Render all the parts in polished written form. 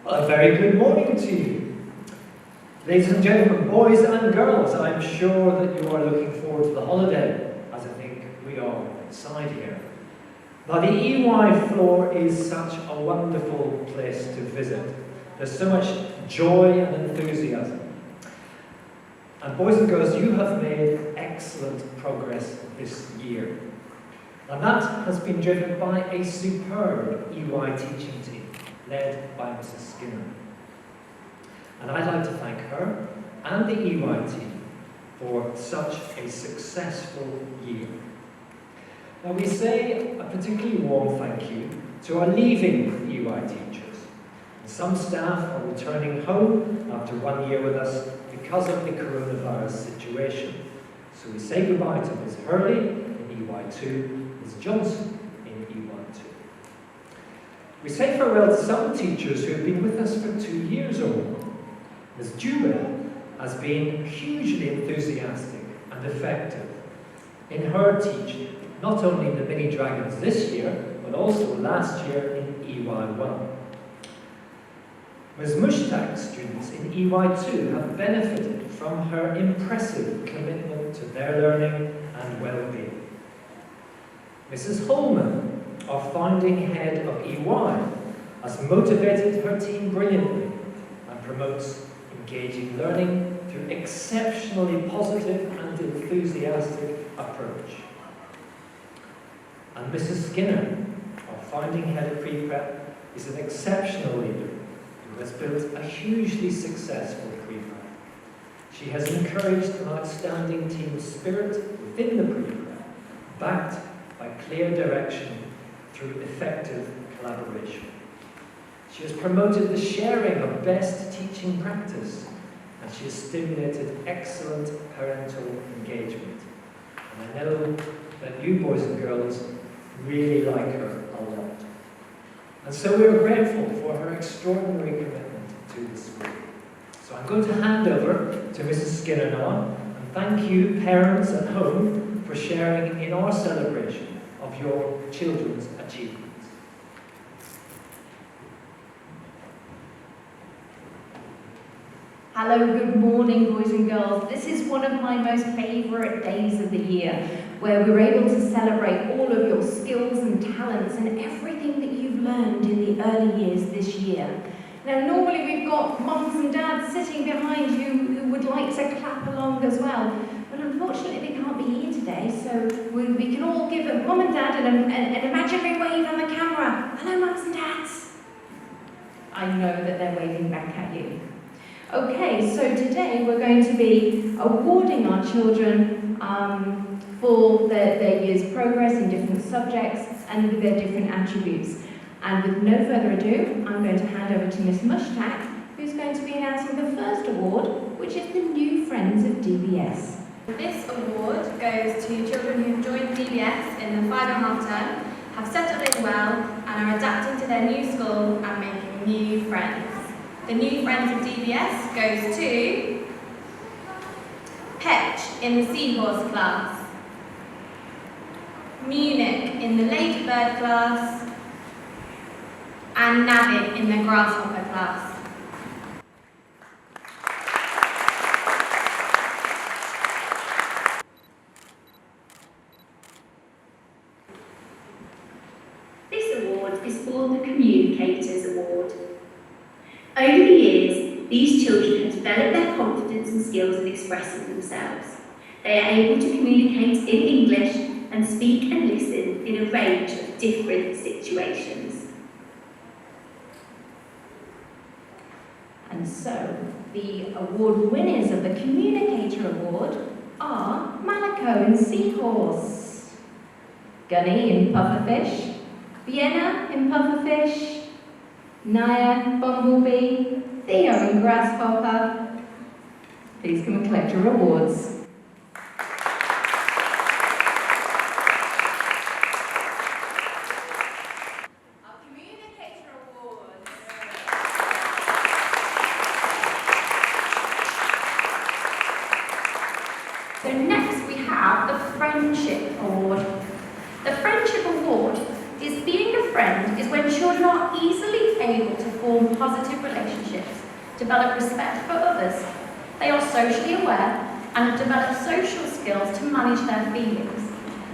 Well, a very good morning to you. Ladies and gentlemen, boys and girls, I'm sure that you are looking forward to the holiday, as I think we are inside here. Now, the EY floor is such a wonderful place to visit. There's so much joy and enthusiasm. And boys and girls, you have made excellent progress this year. And that has been driven by a superb EY teaching team, led by Mrs. Skinner. And I'd like to thank her and the EY team for such a successful year. Now, we say a particularly warm thank you to our leaving EY teachers. And some staff are returning home after 1 year with us because of the coronavirus situation. So we say goodbye to Ms. Hurley in EY2, Ms. Johnson in EY2. We say farewell to some teachers who have been with us for 2 years or more. Ms. Jewell has been hugely enthusiastic and effective in her teaching, not only in the Mini Dragons this year, but also last year in EY1. Ms. Mushtaq's students in EY2 have benefited from her impressive commitment to their learning and well-being. Mrs. Holman, our founding head of EY, has motivated her team brilliantly and promotes engaging learning through exceptionally positive and enthusiastic approach. And Mrs. Skinner, our founding head of pre-prep, is an exceptional leader who has built a hugely successful pre-prep. She has encouraged an outstanding team spirit within the pre-prep, backed by clear direction through effective collaboration. She has promoted the sharing of best teaching practice, and she has stimulated excellent parental engagement. And I know that you boys and girls really like her a lot. And so we are grateful for her extraordinary commitment to the school. So I'm going to hand over to Mrs. Skinner now, and thank you, parents at home, for sharing in our celebration of your children's achievements. Hello, good morning, boys and girls. This is one of my most favourite days of the year, where we're able to celebrate all of your skills and talents and everything that you've learned in the early years this year. Now, normally we've got mums and dads sitting behind you who would like to clap along as well, but unfortunately they can't be here today, so we can all give mum and dad an imaginary wave on the camera. Hello, mums and dads. I know that they're waving back at you. Okay, so today we're going to be awarding our children for their year's progress in different subjects and with their different attributes. And with no further ado, I'm going to hand over to Miss Mushtaq, who's going to be announcing the first award, which is the New Friends of DBS. This award goes to children who've joined DBS in the final half term, have settled in well, and are adapting to their new school and making new friends. The New Friends of DBS goes to Petch in the Seahorse class, Munich in the Ladybird class, and Navin in the Grasshopper class. This award is called the Communicators Award. Over the years, these children have developed their confidence and skills in expressing themselves. They are able to communicate in English and speak and listen in a range of different situations. And so, the award winners of the Communicator Award are Malako in Seahorse, Gunny in Pufferfish, Vienna in Pufferfish, Naya, Bumblebee, Theo and Grasshopper. Please come and collect your awards. Our Communicator Awards. So next we have the Friendship Award. The Friendship Award is being a friend is when children are easily able to form positive relationships, develop respect for others. They are socially aware and have developed social skills to manage their feelings.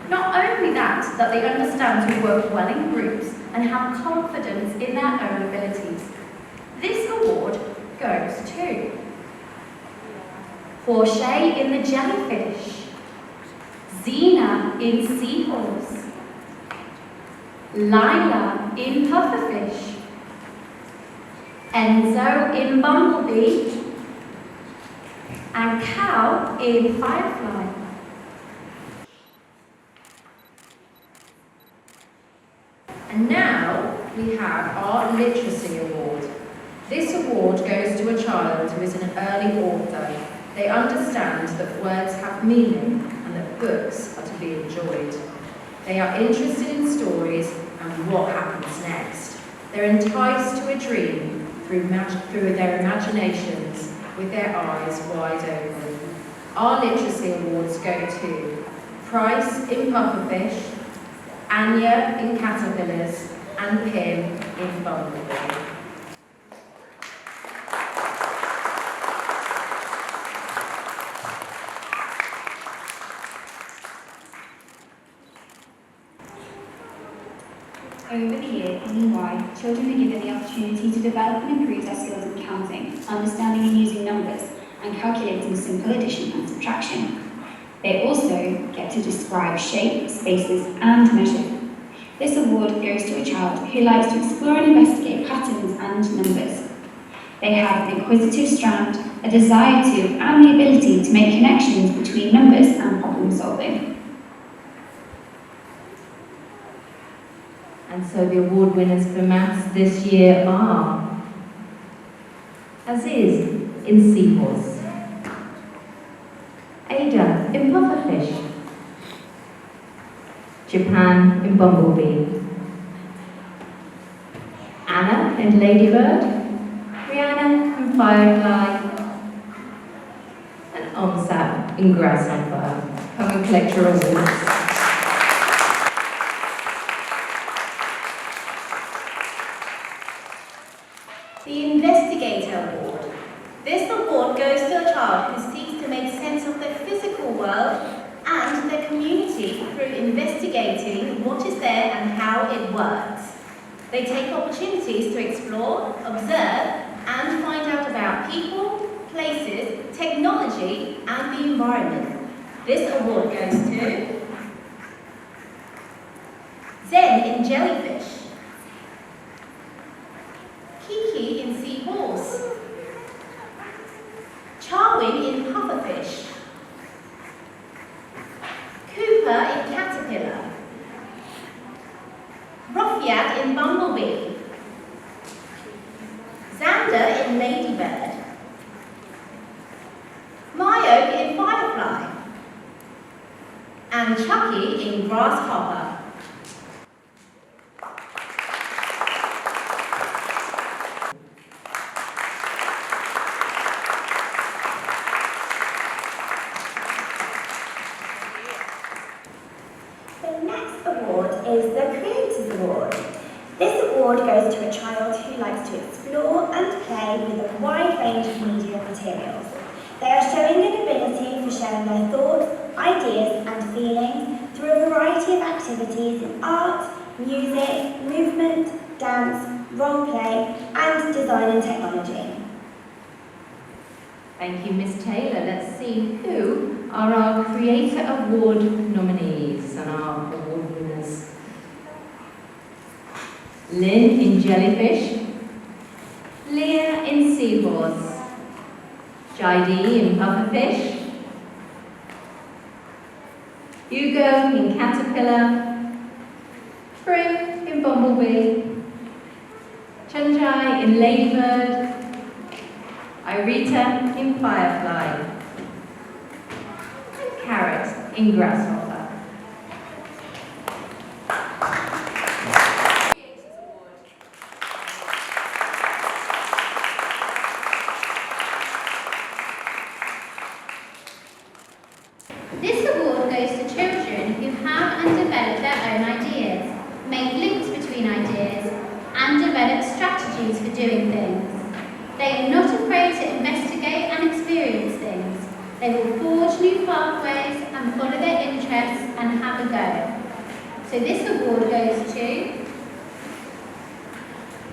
Not only that they understand to work well in groups and have confidence in their own abilities. This award goes to Porsche in the jellyfish, Zena in seahorse, Lila in pufferfish, Enzo in bumblebee, and Cal in firefly. And now we have our Literacy Award. This award goes to a child who is an early author. They understand that words have meaning and that books are to be enjoyed. They are interested in stories and what happens next. They're enticed to a dream through their imaginations with their eyes wide open. Our Literacy Awards go to Price in pufferfish, Anya in caterpillars, and Pim in bumblebee. Over the year in EY, children are given the opportunity to develop and improve their skills in counting, understanding and using numbers, and calculating simple addition and subtraction. They also get to describe shape, spaces, and measure. This award goes to a child who likes to explore and investigate patterns and numbers. They have an inquisitive strand, a desire to, and the ability to make connections between numbers and problem solving. And so the award winners for maths this year are Aziz in seahorse, Ada in pufferfish, Japan in bumblebee, Anna in ladybird, Rihanna in firefly, and Omsat in grasshopper. Come and collect your awards. The Investigator Award. This award goes to a child who seeks to make sense of the physical world and the community through investigating what is there and how it works. They take opportunities to explore, observe, and find out about people, places, technology, and the environment. This award goes to Zen in jellyfish, Kiki in seahorse, Charwin in pufferfish, Cooper in caterpillar, Rofiat in bumblebee, Xander in ladybird, Mayo in firefly, and Chucky in grasshopper. The next award is the Creators Award. This award goes to a child who likes to explore and play with a wide range of media materials. They are showing an ability for sharing their thoughts, ideas and feelings through a variety of activities in art, music, movement, dance, role play and design and technology. Thank you, Miss Taylor. Let's see who are our Creator Award nominees and our award winners. Lynn in jellyfish, Leah in seahorse, Jaidi in pufferfish, Hugo in caterpillar, Prim in bumblebee, Chunjai in ladybird, Irita in firefly, and Carrot in grasshopper. This award goes to children who have and develop their own ideas, make links between ideas, and develop strategy doing things. They are not afraid to investigate and experience things. They will forge new pathways and follow their interests and have a go. So this award goes to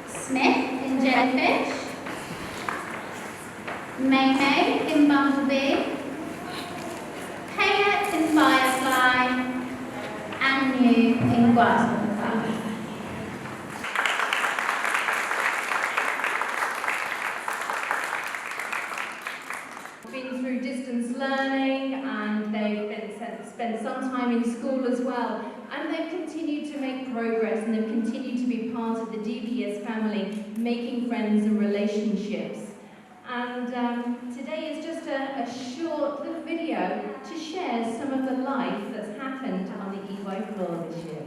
Smith in Jellyfish, May May in Bumblebee, Payette in Firefly, and New in Grasshopper. Been through distance learning, and spent some time in school as well, and they've continued to make progress, and they've continued to be part of the DBS family, making friends and relationships. And today is just a short little video to share some of the life that's happened on the EY floor this year.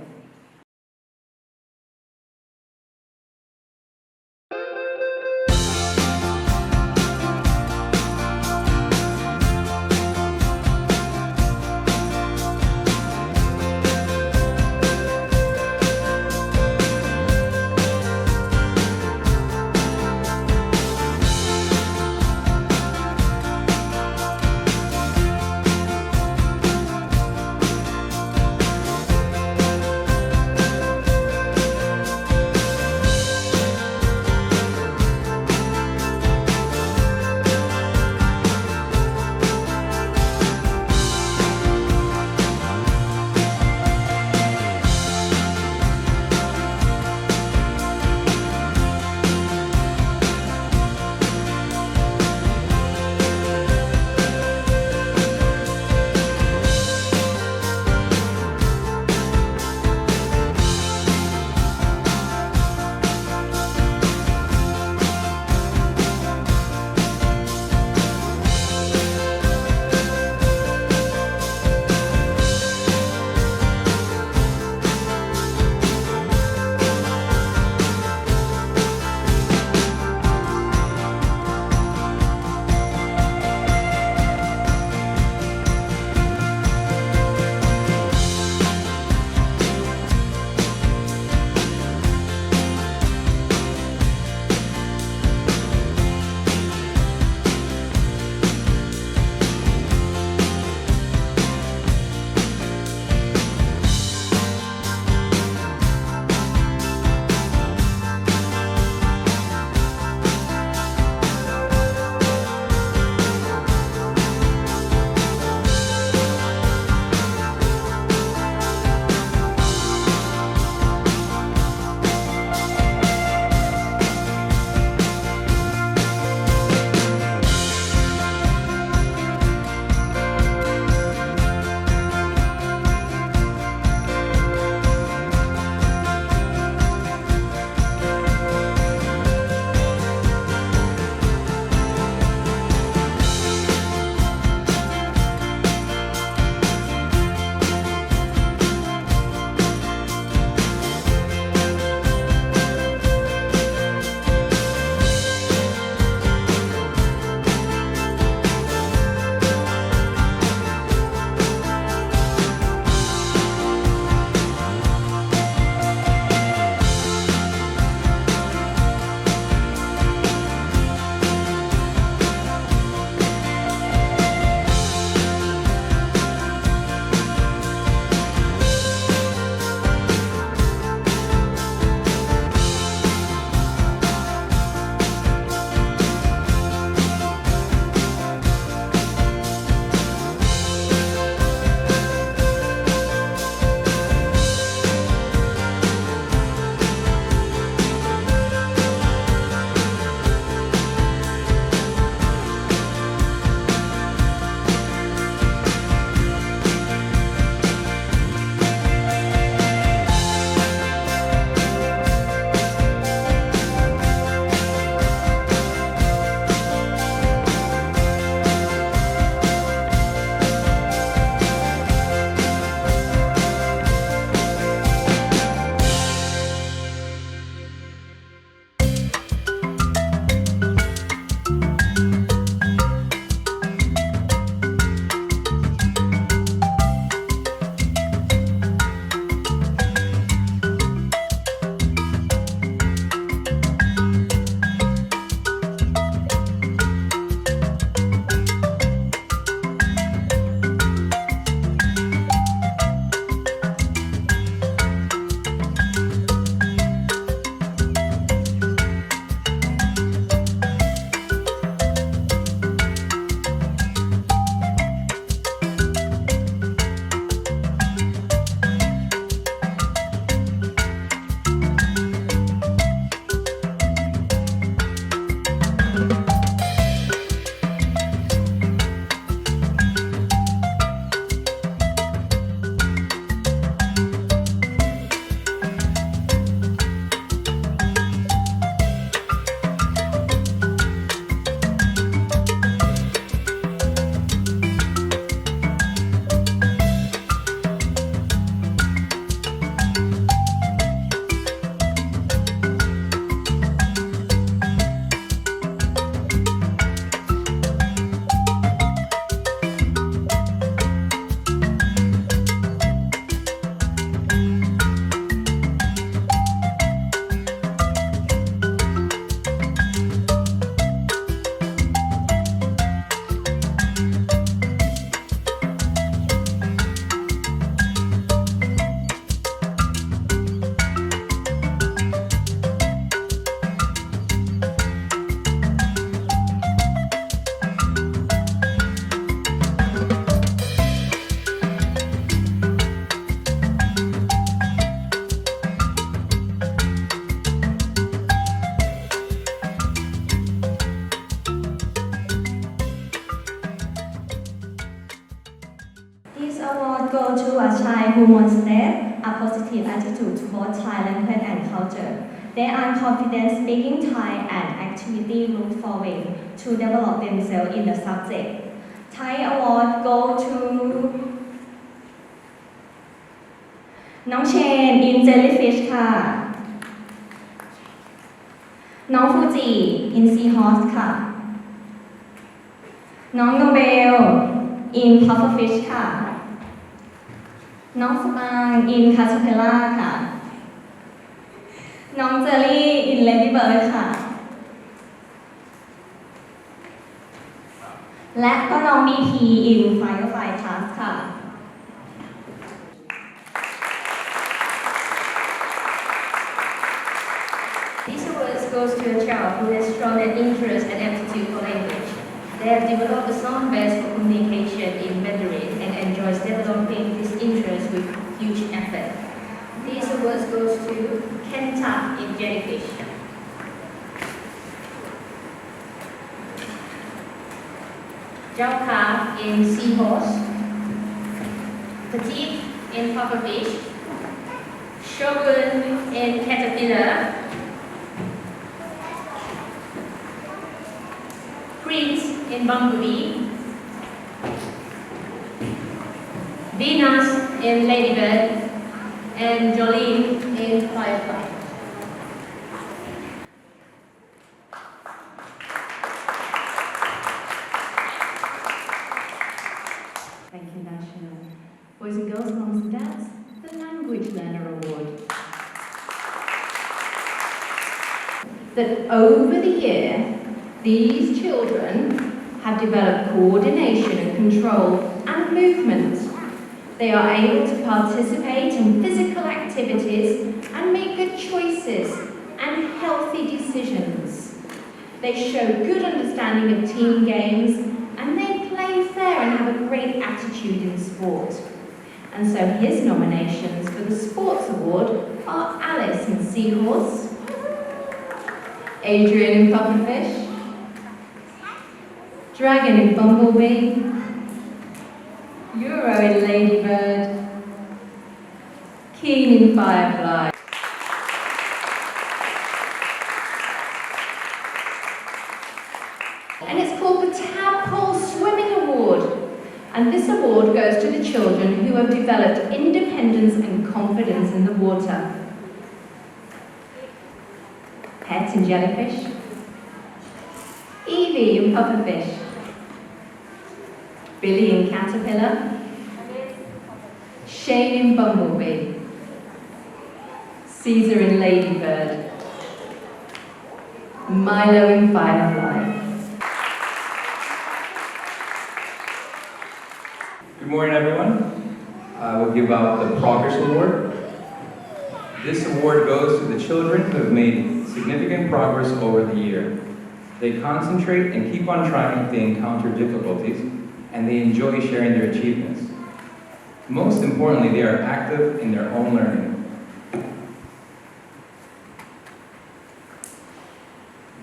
who demonstrate a positive attitude towards Thai language and culture. They are confident speaking Thai and actively look forward to develop themselves in the subject. Thai award go to น้องเชน in Jellyfish ค่ะ น้องฟูจิ in Seahorse ค่ะ น้องโนเบล in Pufferfish ค่ะ น้องสตาง in Caterpillar ค่ะ น้องเจอรี่ in Ladybird ค่ะ และก็น้อง BP in Firefly Class ค่ะ This award goes to a child who has shown an interest and aptitude for language. They have developed a sound base for communication in Mandarin and enjoys developing this interest with huge effort. This award goes to Kenta in Jellyfish. Jauka in Seahorse. Petit in Pufferfish. Shogun in Caterpillar. Prince in Bumblebee, Venus in Ladybird, and Jolene in Firefly. Thank you, National. Boys and girls, moms and dads, the Language Learner Award. That over the year, these children have developed coordination and control and movement. They are able to participate in physical activities and make good choices and healthy decisions. They show good understanding of team games and they play fair and have a great attitude in sport. And so his nominations for the Sports Award are Alice in Seahorse, Adrian in Pufferfish, Dragon in Bumblebee, Euro in Ladybird, Keen in Firefly. And it's called the Tadpole Swimming Award. And this award goes to the children who have developed independence and confidence in the water. Pet in Jellyfish, Evie in Pufferfish, Billy in Caterpillar, Shane in Bumblebee, Caesar in Ladybird, Milo in Firefly. Good morning, everyone. I will give out the Progress Award. This award goes to the children who have made significant progress over the year. They concentrate and keep on trying if they encounter difficulties, and they enjoy sharing their achievements. Most importantly, they are active in their own learning.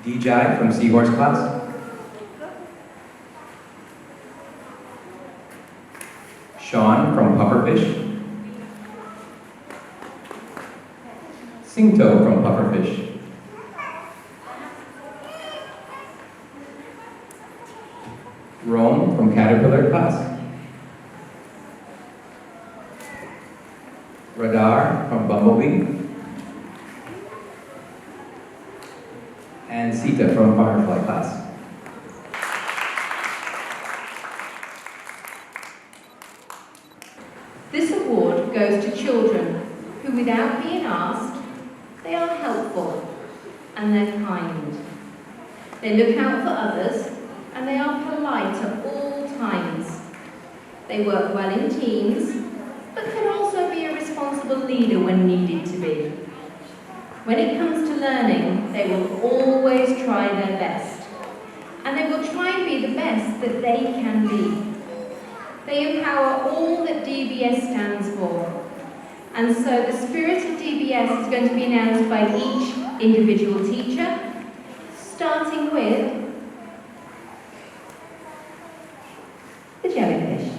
DJ from Seahorse class. Sean from Pufferfish. Singto from Pufferfish. Rome from Caterpillar class. Radar from Bumblebee. And Sita from Firefly class. This award goes to children who, without being asked, they are helpful and they're kind. They look out for others and they are polite at all times. They work well in teams, but can also be a responsible leader when needed to be. When it comes to learning, they will always try their best, and they will try and be the best that they can be. They empower all that DBS stands for, and so the spirit of DBS is going to be announced by each individual teacher, starting with the jellyfish.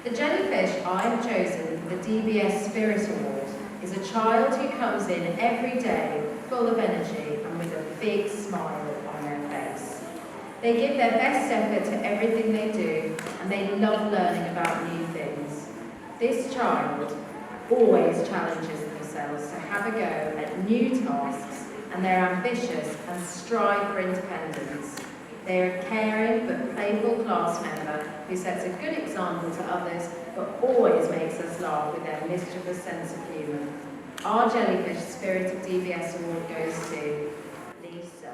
The jellyfish I have chosen for the DBS Spirit Award is a child who comes in every day full of energy and with a big smile on their face. They give their best effort to everything they do, and they love learning about new things. This child always challenges themselves to have a go at new tasks, and they're ambitious and strive for independence. They are a caring but playful class member who sets a good example to others, but always makes us laugh with their mischievous sense of humour. Our Jellyfish Spirit of DBS Award goes to Lisa.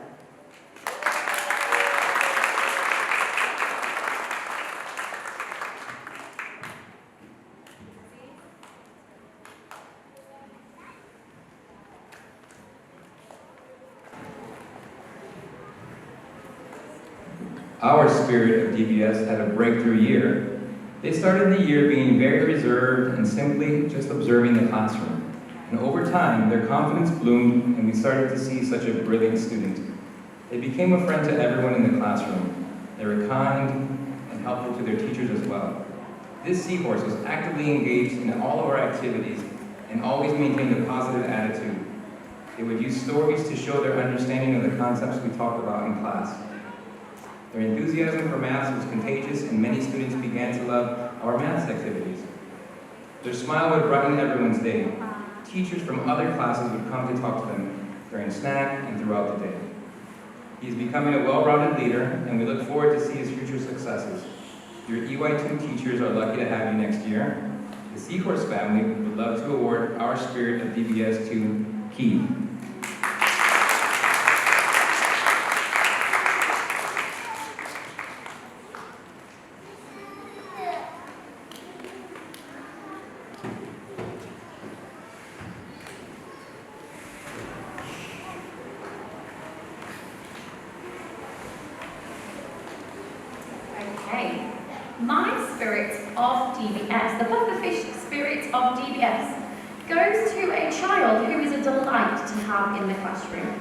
Our Spirit of DBS had a breakthrough year. They started the year being very reserved and simply just observing the classroom. And over time, their confidence bloomed and we started to see such a brilliant student. They became a friend to everyone in the classroom. They were kind and helpful to their teachers as well. This seahorse was actively engaged in all of our activities and always maintained a positive attitude. They would use stories to show their understanding of the concepts we talked about in class. Their enthusiasm for maths was contagious, and many students began to love our maths activities. Their smile would brighten everyone's day. Teachers from other classes would come to talk to them during snack and throughout the day. He is becoming a well-rounded leader, and we look forward to see his future successes. Your EY2 teachers are lucky to have you next year. The Seahorse family would love to award our Spirit of DBS to Keith. Okay, my Spirit of DBS, the Pufferfish Spirit of DBS, goes to a child who is a delight to have in the classroom.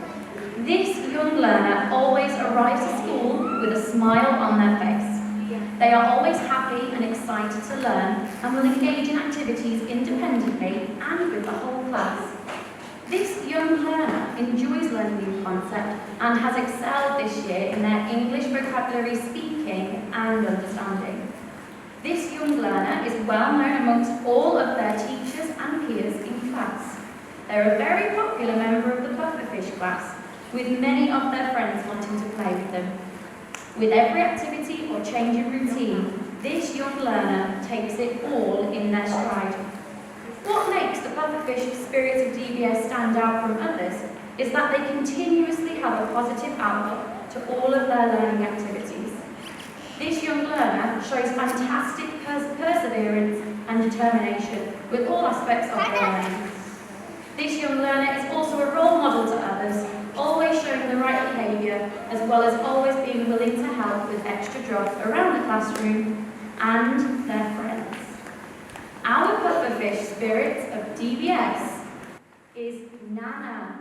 This young learner always arrives at school with a smile on their face. They are always happy and excited to learn and will engage in activities independently and with the whole class. This young learner enjoys learning new concepts and has excelled this year in their English vocabulary speaking and understanding. This young learner is well known amongst all of their teachers and peers in class. They're a very popular member of the Pufferfish class, with many of their friends wanting to play with them. With every activity or change in routine, this young learner takes it all in their stride. What makes the Pufferfish Spirit of DBS stand out from others is that they continuously have a positive outlook to all of their learning activities. This young learner shows fantastic perseverance and determination with all aspects of their learning. This young learner is also a role model to others, always showing the right behaviour, as well as always being willing to help with extra jobs around the classroom and their friends. Our Pufferfish Spirit of DBS is Nana.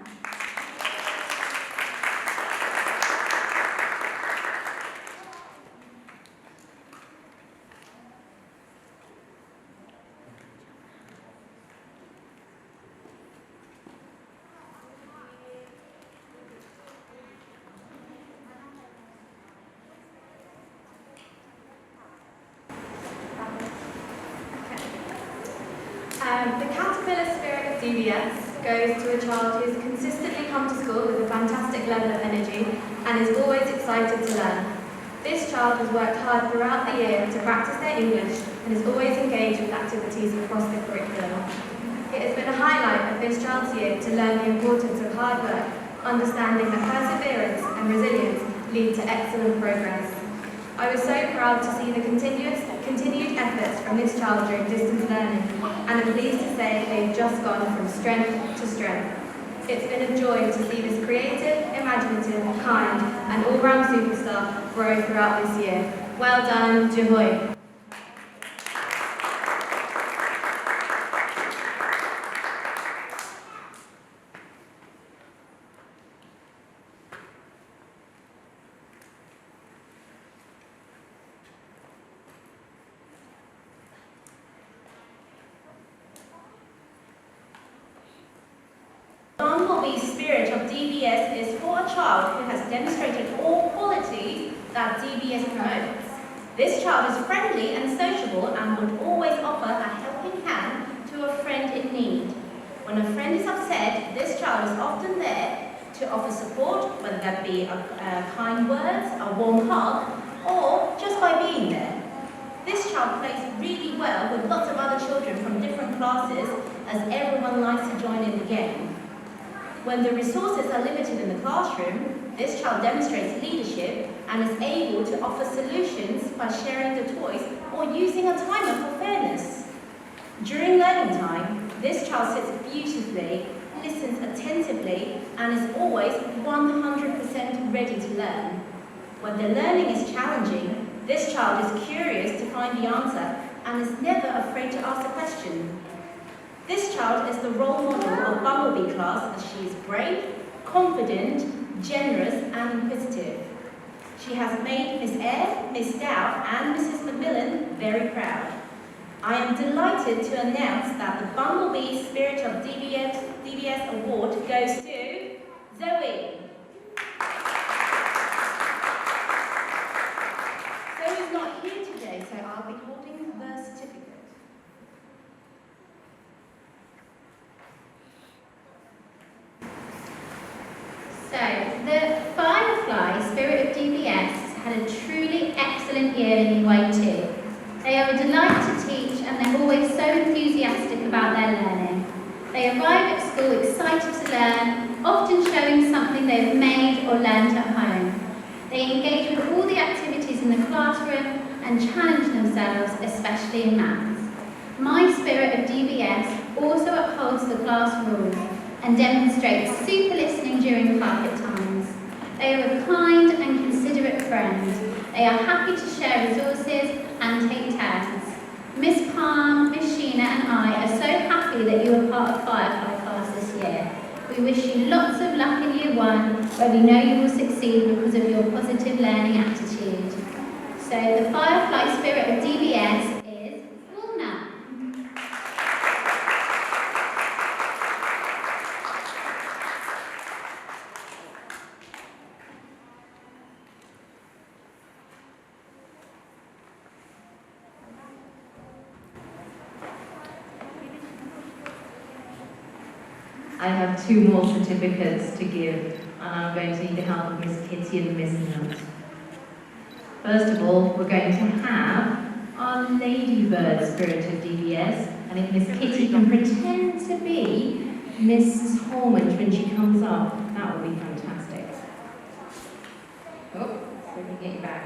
The Caterpillar Spirit of DBS goes to a child who has consistently come to school with a fantastic level of energy and is always excited to learn. This child has worked hard throughout the year to practice their English and is always engaged with activities across the curriculum. It has been a highlight of this child's year to learn the importance of hard work, understanding that perseverance and resilience lead to excellent progress. I was so proud to see the continued efforts from this child during distance learning, and I'm pleased to say they've just gone from strength to strength. It's been a joy to see this creative, imaginative, kind, and all-round superstar grow throughout this year. Well done, Jihoy. child who has demonstrated all qualities that DBS promotes. This child is friendly and sociable and would always offer a helping hand to a friend in need. When a friend is upset, this child is often there to offer support, whether that be kind words, a warm hug, or just by being there. This child plays really well with lots of other children from different classes, as everyone likes to join in the game. When the resources are limited in the classroom, this child demonstrates leadership and is able to offer solutions by sharing the toys or using a timer for fairness. During learning time, this child sits beautifully, listens attentively, and is always 100% ready to learn. When the learning is challenging, this child is curious to find the answer and is never afraid to ask a question. This child is the role model of Bumblebee class, as she is brave, confident, generous, and inquisitive. She has made Miss Eyre, Miss Dowd, and Mrs. Macmillan very proud. I am delighted to announce that the Bumblebee Spirit of DBS Award goes to Zoe. Zoe's not here today, so I'll be holding the certificate. So, the Firefly Spirit of DBS had a truly excellent year in EY2. They are a delight to teach and they're always so enthusiastic about their learning. They arrive at school excited to learn, often showing something they've made or learned at home. They engage with all the activities in the classroom and challenge themselves, especially in maths. My Spirit of DBS also upholds the class rules and demonstrates super listening during carpet times. They are a kind and considerate friend. They are happy to share resources and take turns. Miss Palm, Miss Sheena and I are so happy that you are part of Firefly class this year. We wish you lots of luck in year 1, where we know you will succeed because of your positive learning attitude. So the Firefly Spirit of DBS is Walnut. I have 2 more certificates to give, and I'm going to need the help of Miss Kitty and Miss Nut. First of all, we're going to have our Ladybird Spirit of DBS, and if Miss Kitty can pretend to be Miss Holman when she comes up, that would be fantastic. Oh, so we can get you back.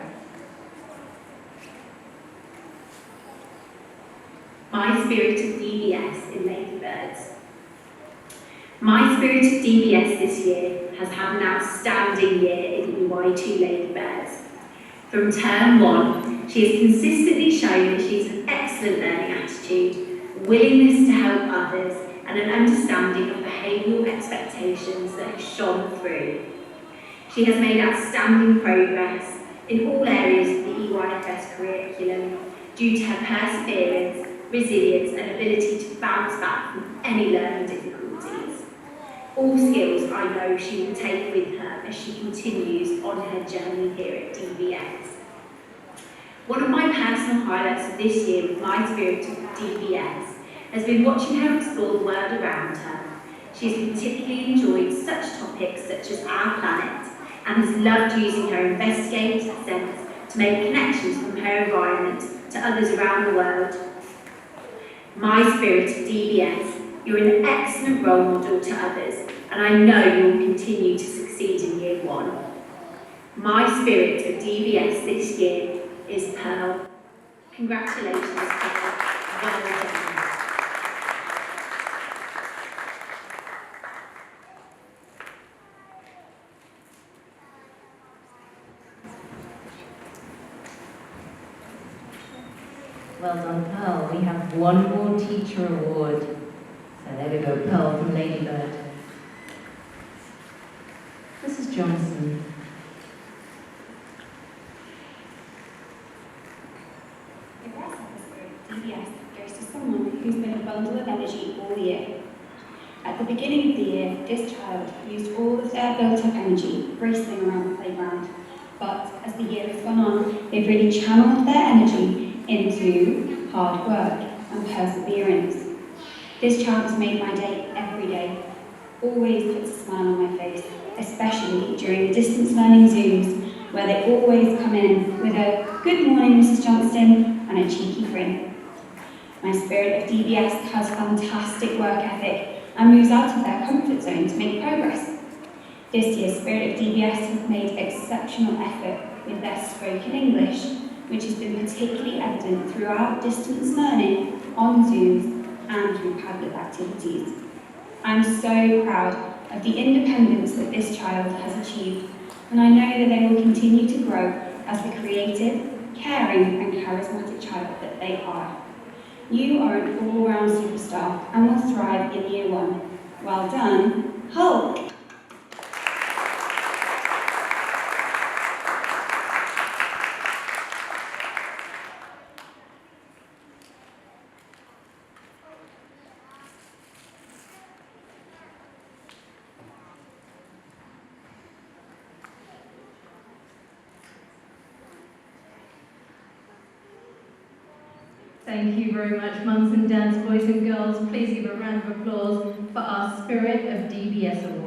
My Spirit of DBS in Ladybirds. My Spirit of DBS this year has had an outstanding year in EY2 Ladybirds. From term 1, she has consistently shown that she has an excellent learning attitude, willingness to help others, and an understanding of behavioural expectations that have shone through. She has made outstanding progress in all areas of the EYFS curriculum due to her perseverance, resilience, and ability to bounce back from any learning difficulties. All skills I know she will take with her as she continues on her journey here at DBS. One of my personal highlights of this year with my Spirit of DBS has been watching her explore the world around her. She has particularly enjoyed such topics such as our planet and has loved using her investigative sense to make connections from her environment to others around the world. My Spirit of DBS, you're an excellent role model to others, and I know you will continue to succeed in year 1. My Spirit of DBS this year is Pearl. Congratulations, Pearl. Well done. Well done, Pearl. We have 1 more teacher award. So there we go, Pearl from Ladybird. Mrs. Johnson. The rest of the Spirit of DBS goes to someone who's been a bundle of energy all year. At the beginning of the year, this child used all of their built-up energy racing around the playground. But as the year has gone on, they've really channeled their energy into hard work and perseverance. This child has made my day every day, always puts a smile on my face, especially during the distance learning Zooms, where they always come in with a "Good morning, Mrs. Johnston," and a cheeky grin. My Spirit of DBS has fantastic work ethic and moves out of their comfort zone to make progress. This year's Spirit of DBS has made exceptional effort with their spoken English, which has been particularly evident throughout distance learning, on Zooms, and through Padlet activities. I'm so proud of the independence that this child has achieved, and I know that they will continue to grow as the creative, caring, and charismatic child that they are. You are an all-round superstar and will thrive in Year 1. Well done, Hulk! Thank you very much, mums and dads, boys and girls. Please give a round of applause for our Spirit of DBS Award.